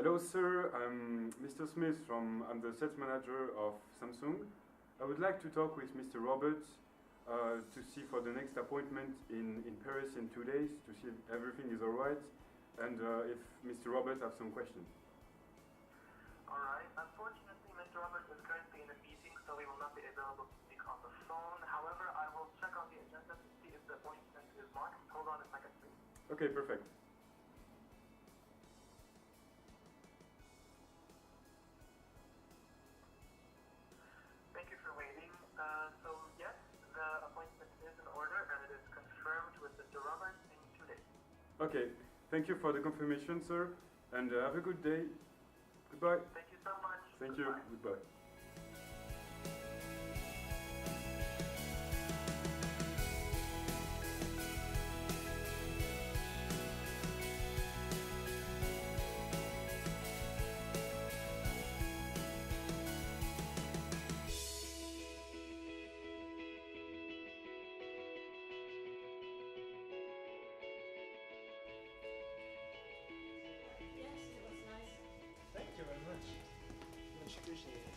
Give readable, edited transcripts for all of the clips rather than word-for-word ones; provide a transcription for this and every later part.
Hello, sir. I'm Mr. Smith I'm the sales manager of Samsung. I would like to talk with Mr. Roberts to see for the next appointment in Paris in 2 days to see if everything is alright and if Mr. Roberts has some questions. Alright, unfortunately Mr. Roberts is currently in a meeting, so we will not be available to speak on the phone. However, I will check on the agenda to see if the appointment is marked. Hold on a second, please. Okay, perfect. Thank you for waiting. So yes, the appointment is in order and it is confirmed with Mr. Roberts in 2 days. Okay, thank you for the confirmation, sir, and have a good day. Goodbye. Thank you so much. Thank Goodbye. you. Goodbye. Yes, it was nice. Thank you very much. Much appreciated.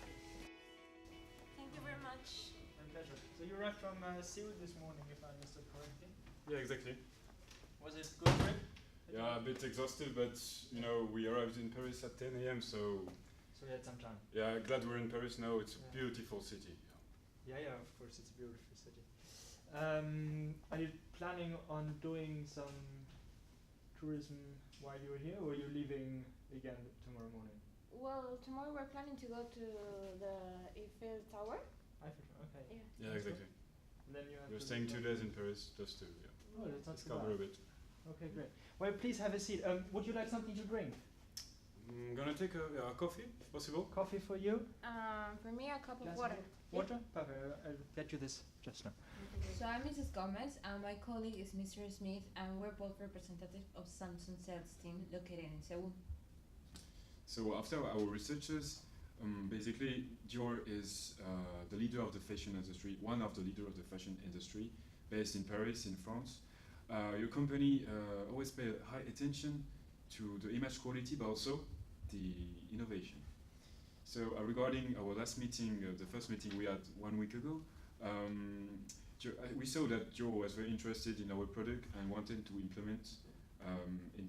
Thank you very much. My pleasure. So you arrived from Seoul this morning, if I understood correctly. Yeah, exactly. Was it a good trip? Yeah, a bit exhausted, but you know, we arrived in Paris at 10 a.m. So So you had some time. yeah, glad we're in Paris now. It's a Yeah. beautiful city. Yeah, of course, it's a beautiful city. Are you planning on doing some tourism while you're here, or are you leaving again tomorrow morning? Well, tomorrow we're planning to go to the Eiffel Tower. Okay. Yeah. Yeah, That's exactly. And then you have We're to staying leave 2 on- days in Paris just to Oh, that's not too discover a bad. bit. Okay, great. Well, please have a seat. Would you like something to drink? I'm gonna take a coffee, if possible. Coffee for you? For me, a cup of Glass water. Water? Perfect. I'll get you this just now. So I'm Mrs. Gomez, and my colleague is Mr. Smith, and we're both representatives of Samsung sales team located in Seoul. So after our researches, basically Dior is the leader of the fashion industry, one of the leader of the fashion industry, based in Paris, in France. Your company always pay high attention to the image quality, but also the innovation. So regarding our last meeting, the first meeting we had 1 week ago, we saw that Dior was very interested in our product and wanted to implement in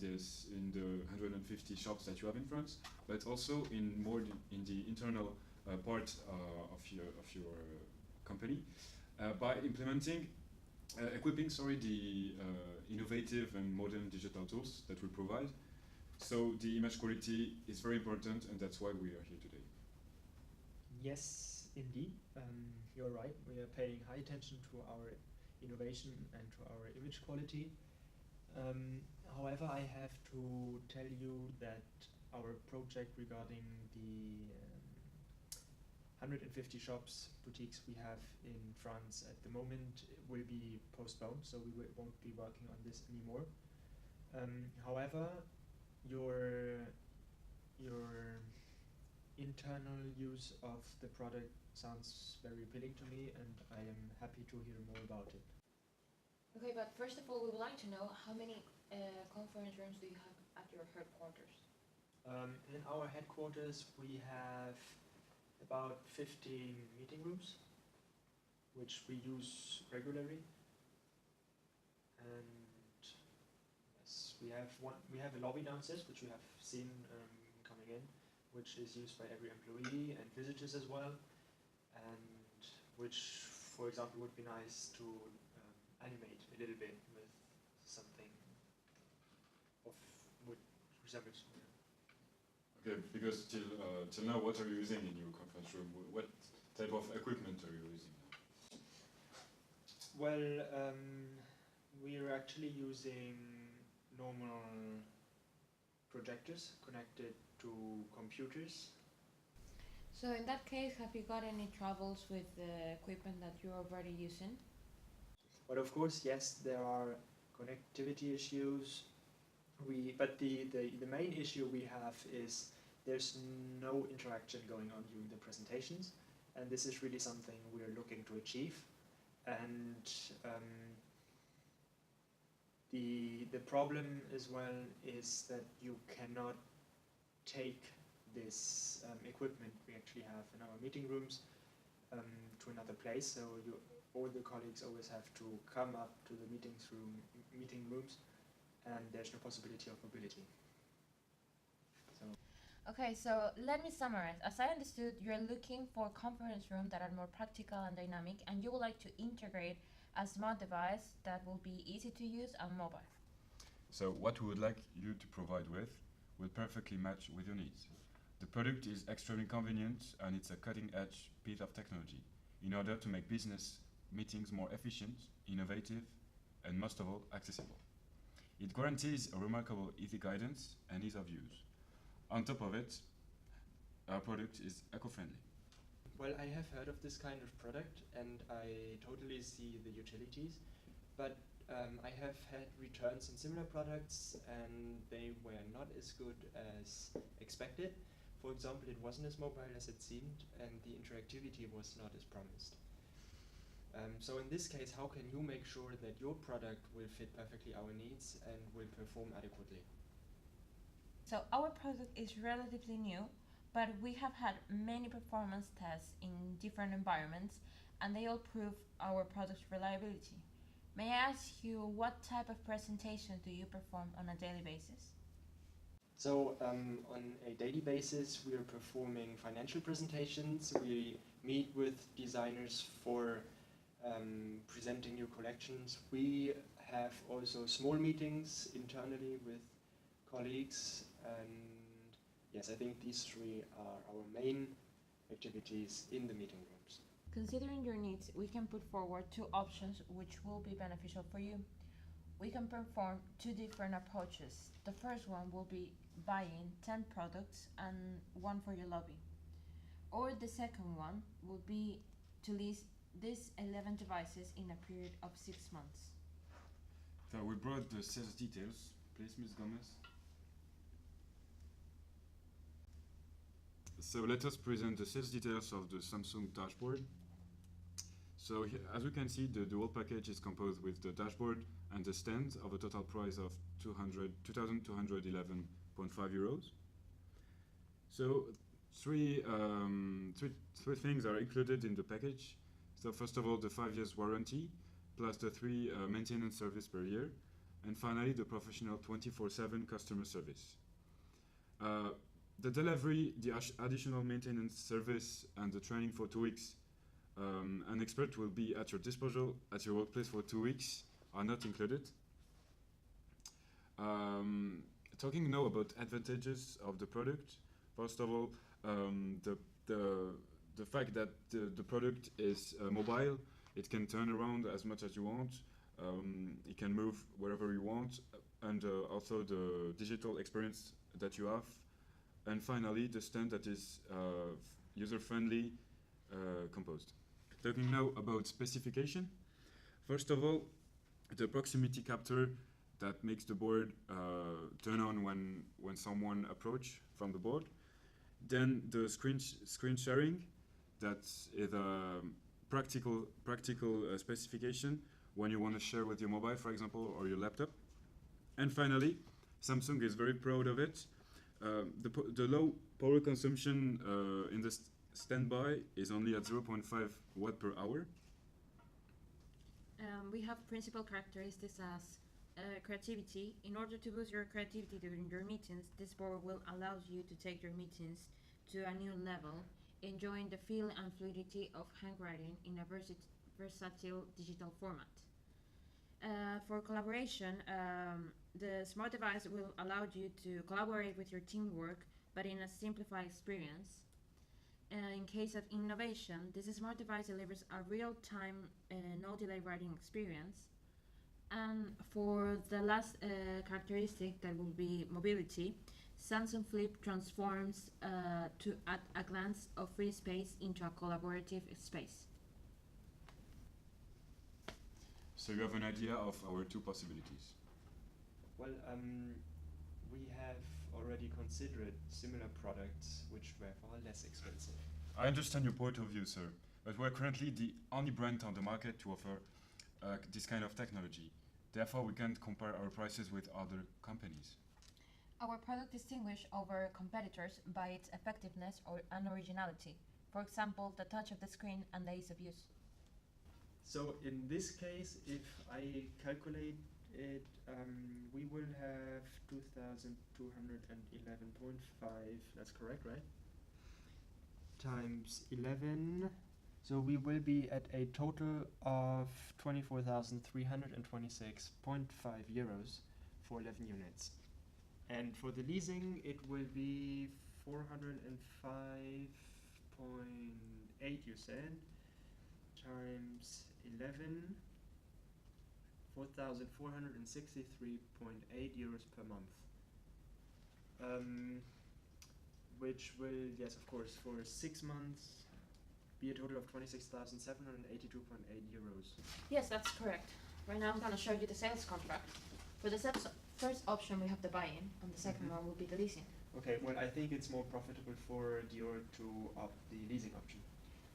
the 150 shops that you have in France, but also in the internal part of your company by equipping the innovative and modern digital tools that we provide. So the image quality is very important, and that's why we are here today. Yes, indeed. You're right. We are paying high attention to our innovation and to our image quality. However, I have to tell you that our project regarding the 150 shops, boutiques we have in France at the moment will be postponed, so we won't be working on this anymore. However, your internal use of the product sounds very appealing to me, and I am happy to hear more about it. Okay, but first of all, we would like to know how many conference rooms do you have at your headquarters? In our headquarters, we have about 15 meeting rooms, which we use regularly. And yes, we have a lobby downstairs, which you have seen coming in, which is used by every employee and visitors as well, and which, for example, would be nice to animate a little bit with something would resemble. Okay, because till now, what are you using in your conference room? What type of equipment are you using now? Well, we are actually using normal projectors connected to computers. So in that case, have you got any troubles with the equipment that you're already using? But of course, yes, there are connectivity issues. But the main issue we have is there's no interaction going on during the presentations, and this is really something we're looking to achieve. And the problem as well is that you cannot take this equipment we actually have in our meeting rooms to another place. So all the colleagues always have to come up to the meeting rooms, and there's no possibility of mobility. Okay, so let me summarize. As I understood, you're looking for conference rooms that are more practical and dynamic, and you would like to integrate a smart device that will be easy to use and mobile. So what we would like you to provide with will perfectly match with your needs. The product is extremely convenient and it's a cutting-edge piece of technology in order to make business meetings more efficient, innovative, and most of all, accessible. It guarantees a remarkable easy guidance and ease of use. On top of it, our product is eco-friendly. Well, I have heard of this kind of product and I totally see the utilities, but I have had returns on similar products and they were not as good as expected. For example, it wasn't as mobile as it seemed and the interactivity was not as promised. So in this case, how can you make sure that your product will fit perfectly our needs and will perform adequately? So our product is relatively new, but we have had many performance tests in different environments and they all prove our product's reliability. May I ask you what type of presentation do you perform on a daily basis? So on a daily basis, we are performing financial presentations. We meet with designers for presenting new collections. We have also small meetings internally with colleagues, and yes, I think these three are our main activities in the meeting rooms. Considering your needs, we can put forward two options which will be beneficial for you. We can perform two different approaches. The first one will be buying 10 products and one for your lobby. Or the second one will be to lease these 11 devices in a period of 6 months. So we brought the sales details. Please, Ms. Gomez. So let us present the sales details of the Samsung dashboard. So here, as we can see, the whole package is composed with the dashboard and the stand of a total price of 2,211.5 euros. So three things are included in the package. So first of all, the 5 years warranty, plus the 3 maintenance service per year, and finally the professional 24/7 customer service. The delivery, the additional maintenance service, and the training for 2 weeks. An expert will be at your disposal at your workplace for 2 weeks are not included. Talking now about advantages of the product. First of all, the fact that the product is mobile, it can turn around as much as you want, it can move wherever you want, and also the digital experience that you have. And finally, the stand that is user-friendly composed. Talking now about specification. First of all, the proximity capture that makes the board turn on when someone approach from the board. Then the screen sharing, that is a practical specification when you want to share with your mobile, for example, or your laptop. And finally, Samsung is very proud of it. The low power consumption in the standby is only at 0.5 watt per hour. We have principal characteristics as creativity. In order to boost your creativity during your meetings, this board will allow you to take your meetings to a new level, enjoying the feel and fluidity of handwriting in a versatile digital format. For collaboration, the smart device will allow you to collaborate with your teamwork, but in a simplified experience. In case of innovation, this smart device delivers a real-time, no-delay writing experience. And for the last characteristic, that will be mobility, Samsung Flip transforms at a glance of free space into a collaborative space. So you have an idea of our two possibilities. Well, we have already considered similar products which were far less expensive. I understand your point of view, sir, but we're currently the only brand on the market to offer this kind of technology. Therefore, we can't compare our prices with other companies. Our product distinguishes over competitors by its effectiveness and originality. For example, the touch of the screen and the ease of use. So in this case, if I calculate it, we will have 2,211.5, that's correct, right? Times 11, so we will be at a total of 24,326.5 euros for 11 units. And for the leasing, it will be 405.8, you said, times 11, 4,463.8 euros per month. Which will, yes, of course, for 6 months be a total of 26,782.8 euros. Yes, that's correct. Right now I'm going to show you the sales contract. For the first option we have the buy-in, and the second one will be the leasing. Okay, well, I think it's more profitable for Dior to opt the leasing option.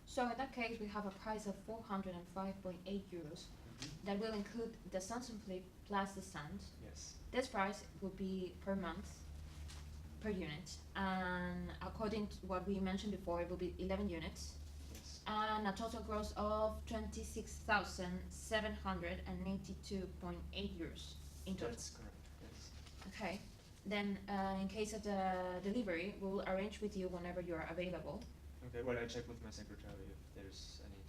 So in that case we have a price of 405.8 euros. That will include the Samsung Flip plus the stand. Yes. This price will be per month, per unit, and according to what we mentioned before, it will be 11 units. Yes. And a total gross of 26,782.8 euros in total. That's correct, yes. Okay. Then, in case of the delivery, we will arrange with you whenever you are available. Okay, well, I check with my secretary if there's any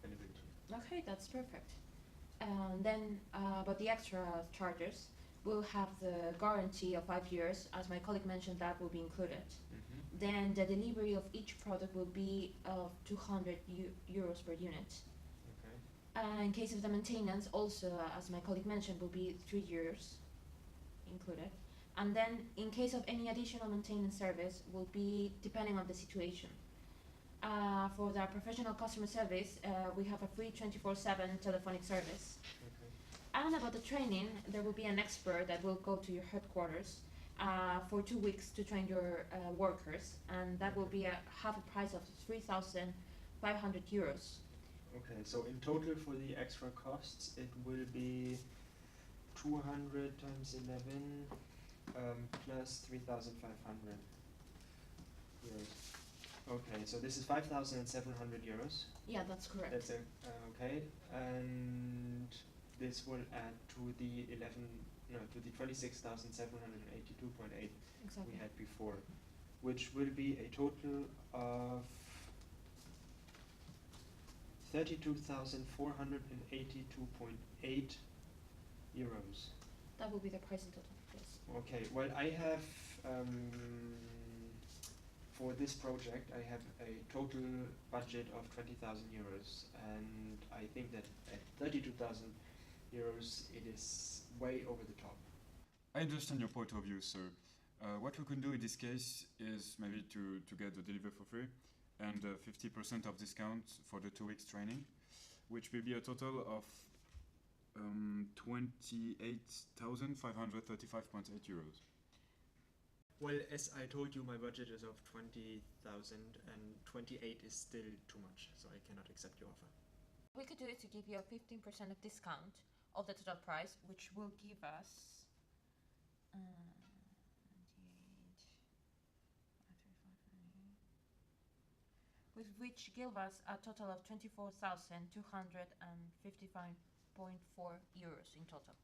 availability. Okay, that's perfect. Then, about the extra charges, we'll have the guarantee of 5 years. As my colleague mentioned, that will be included. Then the delivery of each product will be of 200 euros per unit. Okay. In case of the maintenance, also, as my colleague mentioned, will be 3 years included. And then, in case of any additional maintenance service, will be depending on the situation. For the professional customer service, we have a free 24/7 telephonic service. Okay. And about the training, there will be an expert that will go to your headquarters for 2 weeks to train your workers, and that will be half a price of 3,500 euros. Okay, so in total for the extra costs, it will be 200 times 11 plus 3,500 euros. Okay, so this is 5,700 euros. Yeah, that's correct. That's okay, and this will add to the 26,782.8 Exactly. we had before, which will be a total of 32,482.8 euros. That will be the price in total, yes. Okay, well, I have for this project I have a total budget of 20,000 euros, and I think that at 32,000 euros it is way over the top. I understand your point of view, sir. What we can do in this case is maybe to get the delivery for free and 50% of discount for the 2 weeks training, which will be a total of 28,535.8 euros. Well, as I told you, my budget is of 20,000 and 28 is still too much, so I cannot accept your offer. We could do it to give you a 15% of discount of the total price, which will give us 28, which give us a total of 24,255.4 euros in total.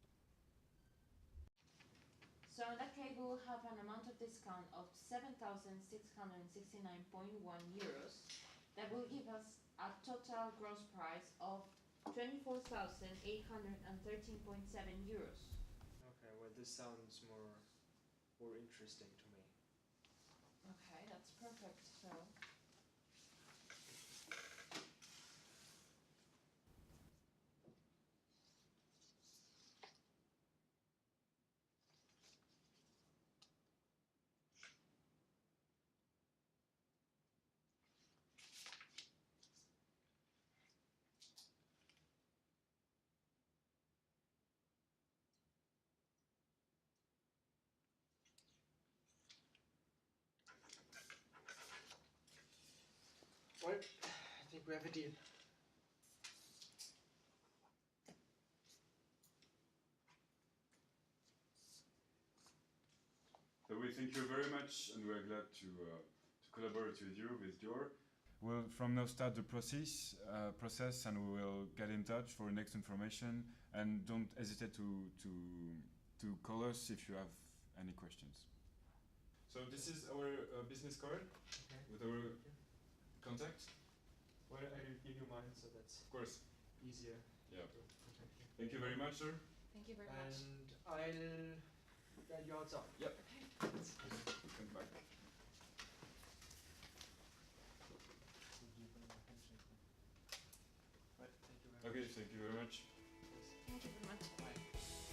So in that case, we will have an amount of discount of 7,669.1 euros. That will give us a total gross price of 24,813.7 euros. Okay, well, this sounds more interesting to me. Okay, that's perfect. So Well, I think we have a deal. thank you very much, and we're glad to collaborate with you, with Dior. We'll from now start the process, and we will get in touch for next information. And don't hesitate to call us if you have any questions. So this is our business card with our contact. Well, I'll give you mine, so that's Of course. easier. Yeah. to contact you. Thank you very much, sir. Thank you very much. And I'll get you outside. Yep. Come back. Right, thank you very Okay, much. thank you very much. Thank you very much. Bye.